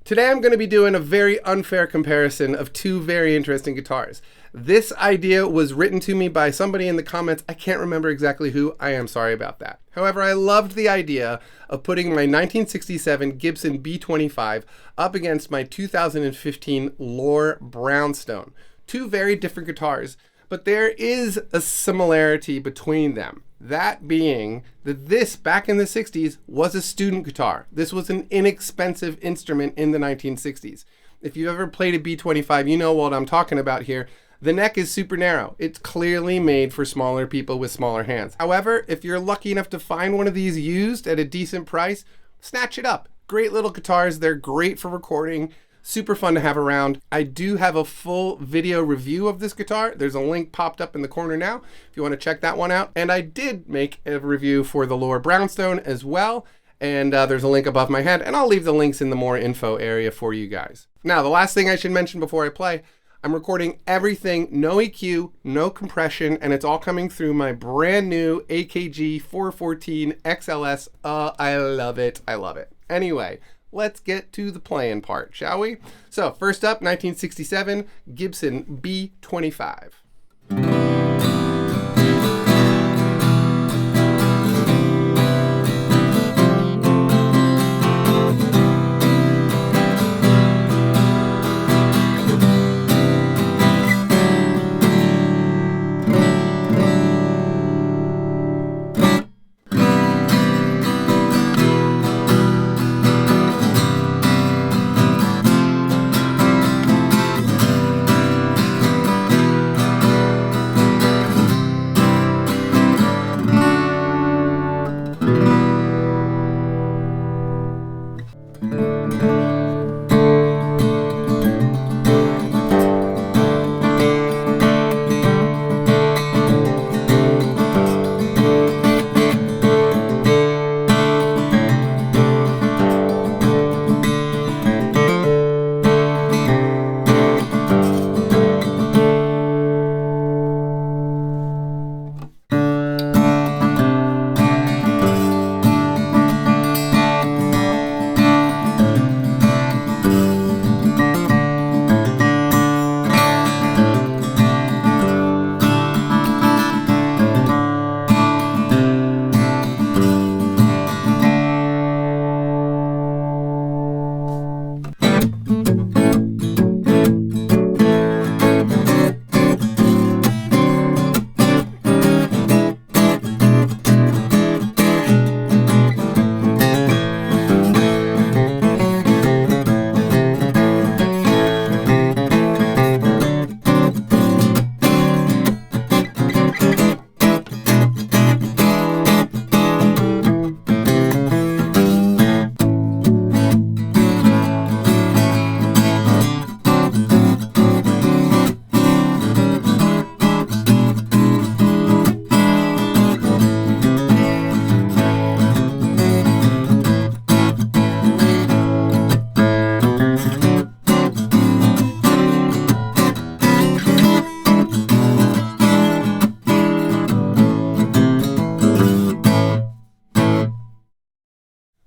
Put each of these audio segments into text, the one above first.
Today I'm going to be doing a very unfair comparison of two very interesting guitars. This idea was written to me by somebody in the comments. I can't remember exactly who. I am sorry about that. However, I loved the idea of putting my 1967 Gibson B25 up against my 2015 Loar Brownstone. Two very different guitars, but there is a similarity between them. That being that this, back in the 60s, was a student guitar. This was an inexpensive instrument in the 1960s. If you've ever played a B25, you know what I'm talking about here. The neck is super narrow. It's clearly made for smaller people with smaller hands. However, if you're lucky enough to find one of these used at a decent price, snatch it up. Great little guitars. They're great for recording. Super fun to have around. I do have a full video review of this guitar. There's a link popped up in the corner now if you want to check that one out. And I did make a review for the Loar Brownstone as well. And there's a link above my head. And I'll leave the links in the more info area for you guys. Now, the last thing I should mention before I play, I'm recording everything, no EQ, no compression, and it's all coming through my brand new AKG 414 XLS. I love it. I love it. Anyway, let's get to the playing part, shall we? So first up, 1967 Gibson B25.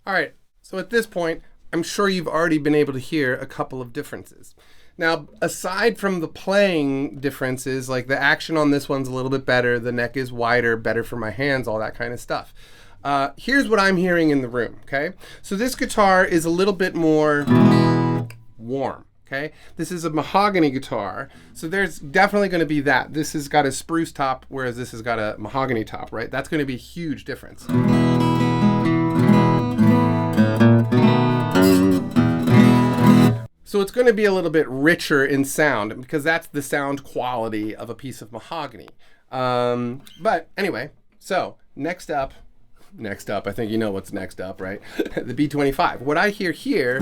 All right, so at this point, I'm sure you've already been able to hear a couple of differences. Now, aside from the playing differences, like the action on this one's a little bit better, the neck is wider, better for my hands, all that kind of stuff. Here's what I'm hearing in the room, okay? So this guitar is a little bit more warm, okay? This is a mahogany guitar, so there's definitely going to be that. This has got a spruce top, whereas this has got a mahogany top, right? That's going to be a huge difference. So it's going to be a little bit richer in sound because that's the sound quality of a piece of mahogany. But anyway, so next up, I think you know what's next up, right? The B25. What I hear here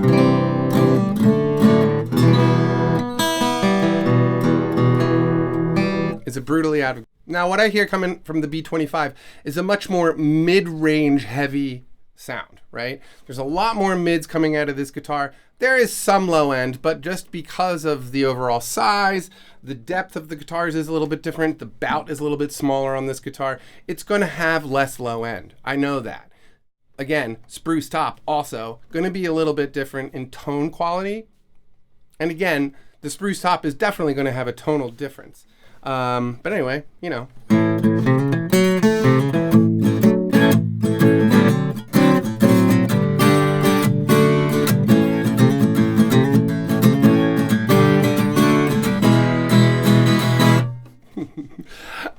is a brutally out of... Now what I hear coming from the B25 is a much more mid-range heavy sound, right? There's a lot more mids coming out of this guitar. There is some low end, but just because of the overall size, the depth of the guitars is a little bit different. The bout is a little bit smaller on this guitar. It's going to have less low end. I know that. Again, spruce top also going to be a little bit different in tone quality. And again, the spruce top is definitely going to have a tonal difference. But anyway, you know.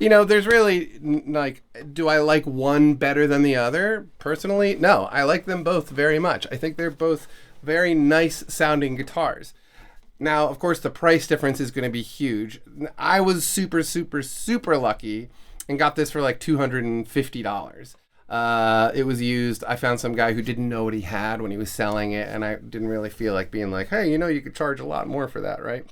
You know, there's really, like, do I like one better than the other? Personally, no. I like them both very much. I think they're both very nice sounding guitars. Now, of course, the price difference is going to be huge. I was super, super, super lucky and got this for like $250. It was used. I found some guy who didn't know what he had when he was selling it, and I didn't really feel like being like, hey, you know, you could charge a lot more for that, right?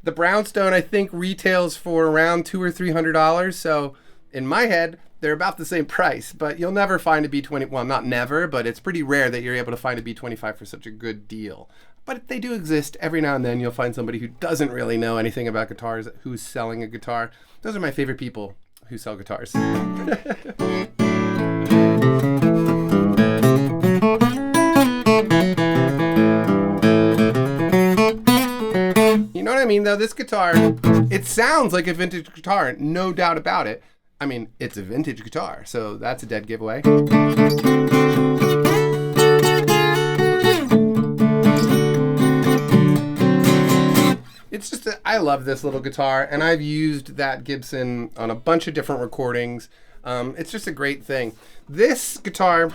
The brownstone, I think, retails for around $200 or $300. So in my head, they're about the same price, but you'll never find a B20. Well, not never, but it's pretty rare that you're able to find a B25 for such a good deal. But they do exist. Every now and then you'll find somebody who doesn't really know anything about guitars who's selling a guitar. Those are my favorite people who sell guitars. You know what I mean, though? This guitar, it sounds like a vintage guitar, no doubt about it. I mean, it's a vintage guitar, so that's a dead giveaway. It's just, I love this little guitar, and I've used that Gibson on a bunch of different recordings. It's just a great thing. This guitar,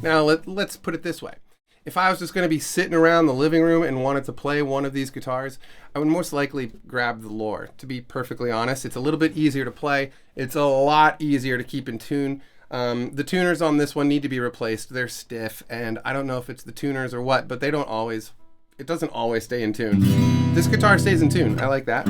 now let's put it this way. If I was just going to be sitting around the living room and wanted to play one of these guitars, I would most likely grab the Loar. To be perfectly honest, it's a little bit easier to play. It's a lot easier to keep in tune. The tuners on this one need to be replaced. They're stiff, and I don't know if it's the tuners or what, but it doesn't always stay in tune. This guitar stays in tune. I like that.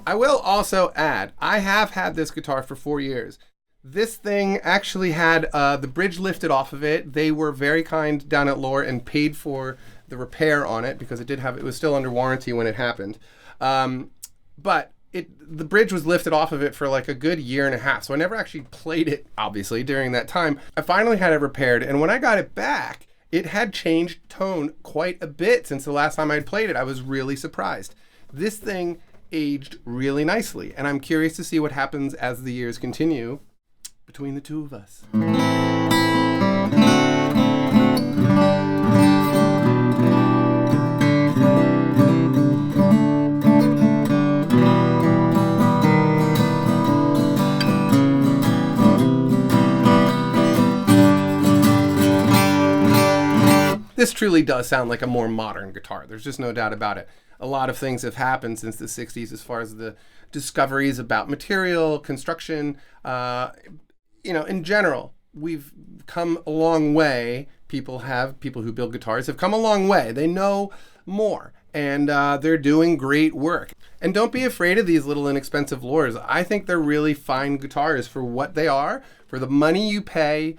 I will also add, I have had this guitar for 4 years. This thing actually had the bridge lifted off of it. They were very kind down at Loar and paid for the repair on it because it was still under warranty when it happened. But the bridge was lifted off of it for like a good year and a half. So I never actually played it, obviously, during that time. I finally had it repaired, and when I got it back, it had changed tone quite a bit since the last time I'd played it. I was really surprised. This thing aged really nicely, and I'm curious to see what happens as the years continue between the two of us. This truly does sound like a more modern guitar. There's just no doubt about it. A lot of things have happened since the 60s as far as the discoveries about material, construction. In general, we've come a long way. People who build guitars have come a long way. They know more, and they're doing great work. And don't be afraid of these little inexpensive Loars. I think they're really fine guitars for what they are, for the money you pay.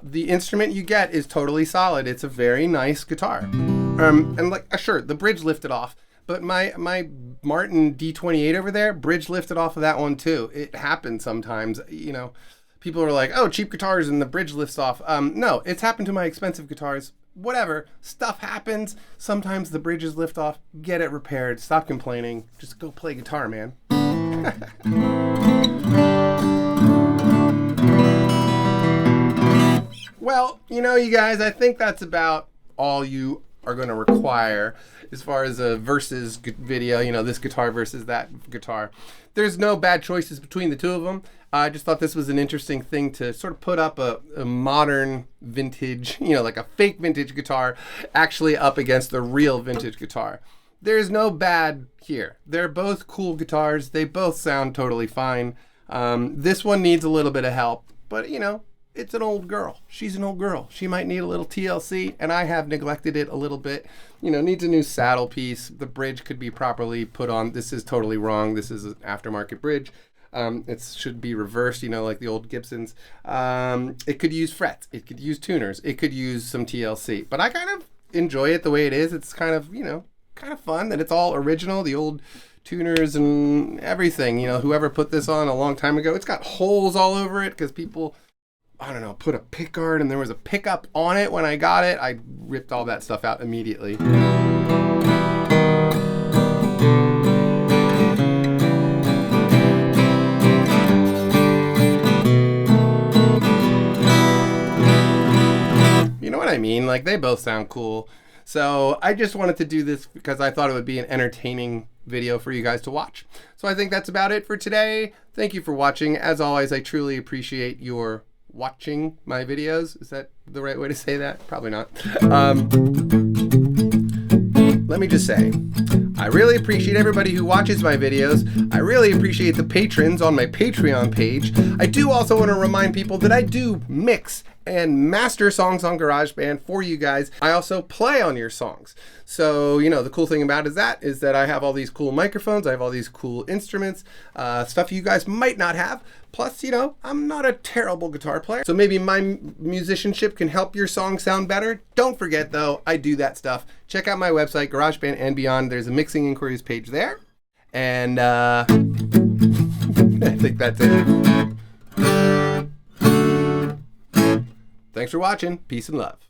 The instrument you get is totally solid. It's a very nice guitar. Sure, the bridge lifted off. But my Martin D28 over there, bridge lifted off of that one too. It happens sometimes. You know, people are like, oh, cheap guitars and the bridge lifts off. No, it's happened to my expensive guitars. Whatever, stuff happens. Sometimes the bridges lift off. Get it repaired. Stop complaining. Just go play guitar, man. Well, you guys, I think that's about all you are going to require as far as a versus video, this guitar versus that guitar. There's no bad choices between the two of them. I just thought this was an interesting thing to sort of put up a modern vintage, like a fake vintage guitar actually up against the real vintage guitar. There's no bad here. They're both cool guitars. They both sound totally fine. This one needs a little bit of help, but it's an old girl. She's an old girl. She might need a little TLC, and I have neglected it a little bit. Needs a new saddle piece. The bridge could be properly put on. This is totally wrong. This is an aftermarket bridge. It should be reversed, like the old Gibsons. It could use frets. It could use tuners. It could use some TLC. But I kind of enjoy it the way it is. It's kind of, kind of fun that it's all original. The old tuners and everything. Whoever put this on a long time ago, it's got holes all over it because people, I don't know, put a pick guard and there was a pickup on it when I got it. I ripped all that stuff out immediately. You know what I mean? Like, they both sound cool. So I just wanted to do this because I thought it would be an entertaining video for you guys to watch. So I think that's about it for today. Thank you for watching. As always, I truly appreciate your watching my videos. Is that the right way to say that? Probably not. Let me just say, I really appreciate everybody who watches my videos. I really appreciate the patrons on my Patreon page. I do also want to remind people that I do mix and master songs on GarageBand for you guys. I also play on your songs. So, the cool thing about is that I have all these cool microphones. I have all these cool instruments, stuff you guys might not have. Plus, I'm not a terrible guitar player. So maybe my musicianship can help your song sound better. Don't forget, though, I do that stuff. Check out my website, GarageBand and Beyond. There's a mixing inquiries page there. And I think that's it. Thanks for watching. Peace and love.